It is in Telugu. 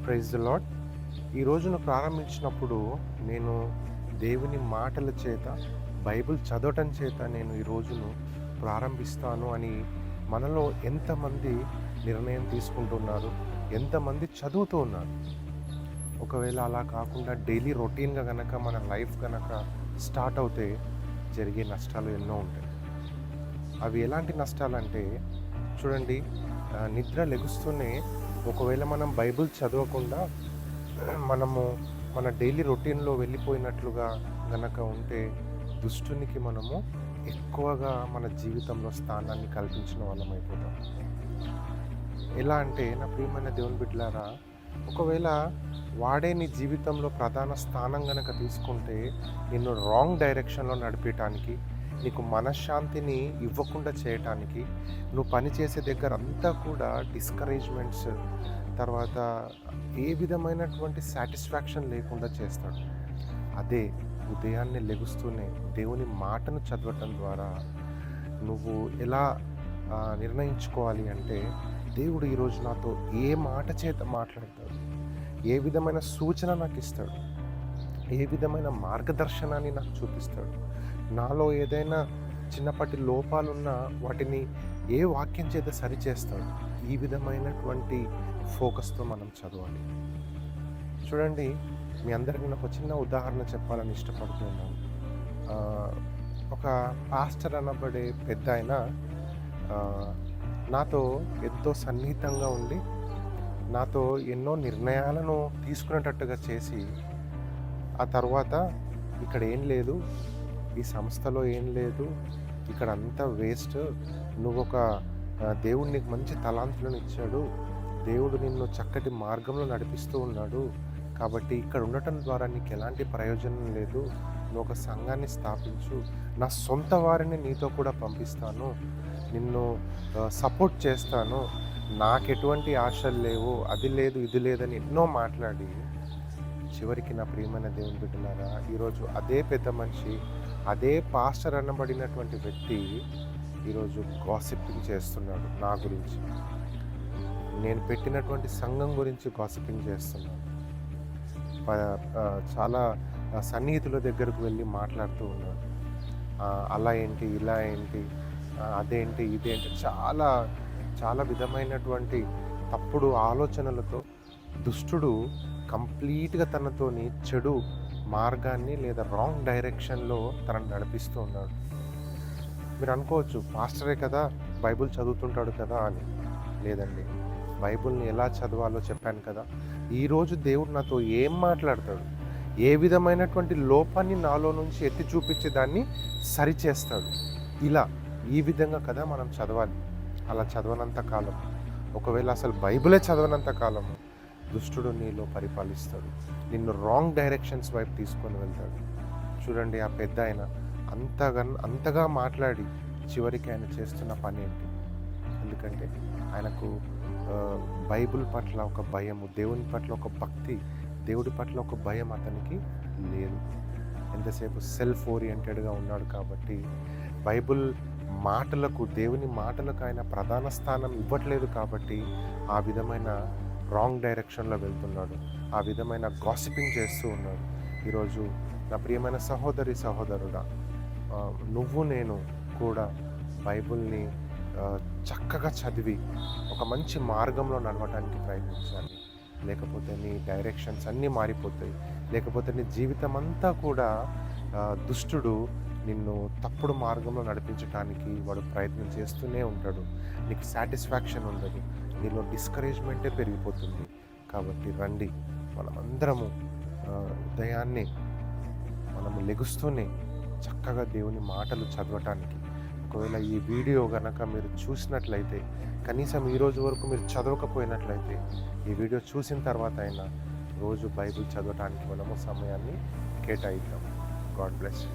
Praise the lord. ఈ రోజును ప్రారంభించినప్పుడు నేను దేవుని మాటల చేత, బైబిల్ చదవటం చేత నేను ఈ రోజును ప్రారంభిస్తాను అని మనలో ఎంతమంది నిర్ణయం తీసుకుంటున్నారు? ఎంతమంది చదువుతూ ఉన్నారు? ఒకవేళ అలా కాకుండా డైలీ రొటీన్‌గా గనక మన లైఫ్ గనక స్టార్ట్ అవుతే జరిగే నష్టాలు ఎన్నో ఉంటాయి. అవి ఎలాంటి నష్టాలంటే చూడండి, నిద్ర లెగుస్తూనే ఒకవేళ మనం బైబిల్ చదవకుండా మనము మన డైలీ రొటీన్‌లో వెళ్ళిపోయినట్లుగా గనక ఉంటే దుష్టునికి మనము ఎక్కువగా మన జీవితంలో స్థానాన్ని కల్పించిన వాళ్ళం అయిపోతాం. ఎలా అంటే నా ప్రియమైన దేవుని బిడ్డలారా, ఒకవేళ వాడే నీ జీవితంలో ప్రధాన స్థానం గనక తీసుకుంటే నిన్ను రాంగ్ డైరెక్షన్‌లో నడిపేయటానికి, నీకు మనశ్శాంతిని ఇవ్వకుండా చేయటానికి, నువ్వు పనిచేసే దగ్గర అంతా కూడా డిస్కరేజ్మెంట్స్, తర్వాత ఏ విధమైనటువంటి సాటిస్ఫాక్షన్ లేకుండా చేస్తాడు. అదే ఉదయాన్నే లెగుస్తూనే దేవుని మాటను చదవటం ద్వారా నువ్వు ఎలా నిర్ణయించుకోవాలి అంటే, దేవుడు ఈరోజు నాతో ఏ మాట చేత మాట్లాడతాడు, ఏ విధమైన సూచన నాకు ఇస్తాడు, ఏ విధమైన మార్గదర్శనాన్ని నాకు చూపిస్తాడు, నాలో ఏదైనా చిన్నపాటి లోపాలున్నా వాటిని ఏ వాక్యం చేత సరిచేస్తాడు. ఈ విధమైనటువంటి ఫోకస్తో మనం చదవాలి. చూడండి, మీ అందరికీ నేను ఒక చిన్న ఉదాహరణ చెప్పాలని ఇష్టపడుతున్నాను. ఒక పాస్టర్ అనబడే పెద్ద ఆయన నాతో ఎంతో సన్నిహితంగా ఉండి నాతో ఎన్నో నిర్ణయాలను తీసుకునేటట్టుగా చేసి, ఆ తర్వాత ఇక్కడ ఏం లేదు, ఈ సంస్థలో ఏం లేదు, ఇక్కడ అంతా వేస్ట్, నువ్వు ఒక దేవుడు నీకు మంచి తలాంతులను ఇచ్చాడు, దేవుడు నిన్ను చక్కటి మార్గంలో నడిపిస్తూ ఉన్నాడు, కాబట్టి ఇక్కడ ఉండటం ద్వారా నీకు ఎలాంటి ప్రయోజనం లేదు, నువ్వు ఒక సంఘాన్ని స్థాపించు, నా సొంత వారిని నీతో కూడా పంపిస్తాను, నిన్ను సపోర్ట్ చేస్తాను, నాకు ఎటువంటి ఆశలు లేవు, అది లేదు ఇది లేదని ఎన్నో మాట్లాడి చివరికి నా ప్రియమైన దేవుని బిడ్డలారా, ఈరోజు అదే పెద్ద మనిషి, అదే పాస్టర్ అనబడినటువంటి వ్యక్తి ఈరోజు గాసిపింగ్ చేస్తున్నాడు నా గురించి. నేను పెట్టినటువంటి సంఘం గురించి గాసిపింగ్ చేస్తున్నాడు. చాలా సన్నిహితుల దగ్గరకు వెళ్ళి మాట్లాడుతూ ఉన్నాడు. అలా ఏంటి, ఇలా ఏంటి, అదేంటి, ఇదేంటి, చాలా చాలా విధమైనటువంటి తప్పుడు ఆలోచనలతో దుష్టుడు కంప్లీట్గా తనతోని చెడు మార్గాన్ని లేదా రాంగ్ డైరెక్షన్లో తనను నడిపిస్తూ ఉన్నాడు. మీరు అనుకోవచ్చు, పాస్టరే కదా, బైబిల్ చదువుతుంటాడు కదా అని. లేదండి, బైబిల్ని ఎలా చదవాలో చెప్పాను కదా. ఈరోజు దేవుడు నాతో ఏం మాట్లాడతాడు, ఏ విధమైనటువంటి లోపాన్ని నాలో నుంచి ఎత్తి చూపించి దాన్ని సరిచేస్తాడు, ఇలా ఈ విధంగా కదా మనం చదవాలి. అలా చదవనంత కాలం, ఒకవేళ అసలు బైబిలే చదవనంత కాలం దుష్టుడు నీలో పరిపాలిస్తాడు, నిన్ను రాంగ్ డైరెక్షన్స్ వైపు తీసుకొని వెళ్తాడు. చూడండి, ఆ పెద్ద ఆయన అంతగా మాట్లాడి చివరికి ఆయన చేస్తున్న పని ఏంటి? ఎందుకంటే ఆయనకు బైబిల్ పట్ల ఒక భయము, దేవుని పట్ల ఒక భక్తి, దేవుడి పట్ల ఒక భయం అతనికి లేదు. ఎంతసేపు సెల్ఫ్ ఓరియంటెడ్గా ఉన్నాడు కాబట్టి బైబిల్ మాటలకు, దేవుని మాటలకు ఆయన ప్రధాన స్థానం ఇవ్వట్లేదు కాబట్టి ఆ విధమైన రాంగ్ డైరెక్షన్లో వెళ్తున్నాడు, ఆ విధమైన గాసిపింగ్ చేస్తూ ఉన్నాడు. ఈరోజు నా ప్రియమైన సహోదరి సహోదరుడా, నువ్వు నేను కూడా బైబిల్ని చక్కగా చదివి ఒక మంచి మార్గంలో నడవడానికి ప్రయత్నించాలి. లేకపోతే నీ డైరెక్షన్స్ అన్నీ మారిపోతాయి. లేకపోతే నీ జీవితం అంతా కూడా దుష్టుడు నిన్ను తప్పుడు మార్గంలో నడిపించడానికి వాడు ప్రయత్నం చేస్తూనే ఉంటాడు. నీకు సాటిస్ఫాక్షన్ ఉండదు, నీలో డిస్కరేజ్మెంటే పెరిగిపోతుంది. కాబట్టి రండి, మనమందరము ఉదయాన్నే మనము లెగుస్తూనే చక్కగా దేవుని మాటలు చదవటానికి, ఒకవేళ ఈ వీడియో కనుక మీరు చూసినట్లయితే, కనీసం ఈ రోజు వరకు మీరు చదవకపోయినట్లయితే, ఈ వీడియో చూసిన తర్వాత అయినా రోజు బైబిల్ చదవటానికి మనము సమయాన్ని కేటాయిద్దాం. God bless you.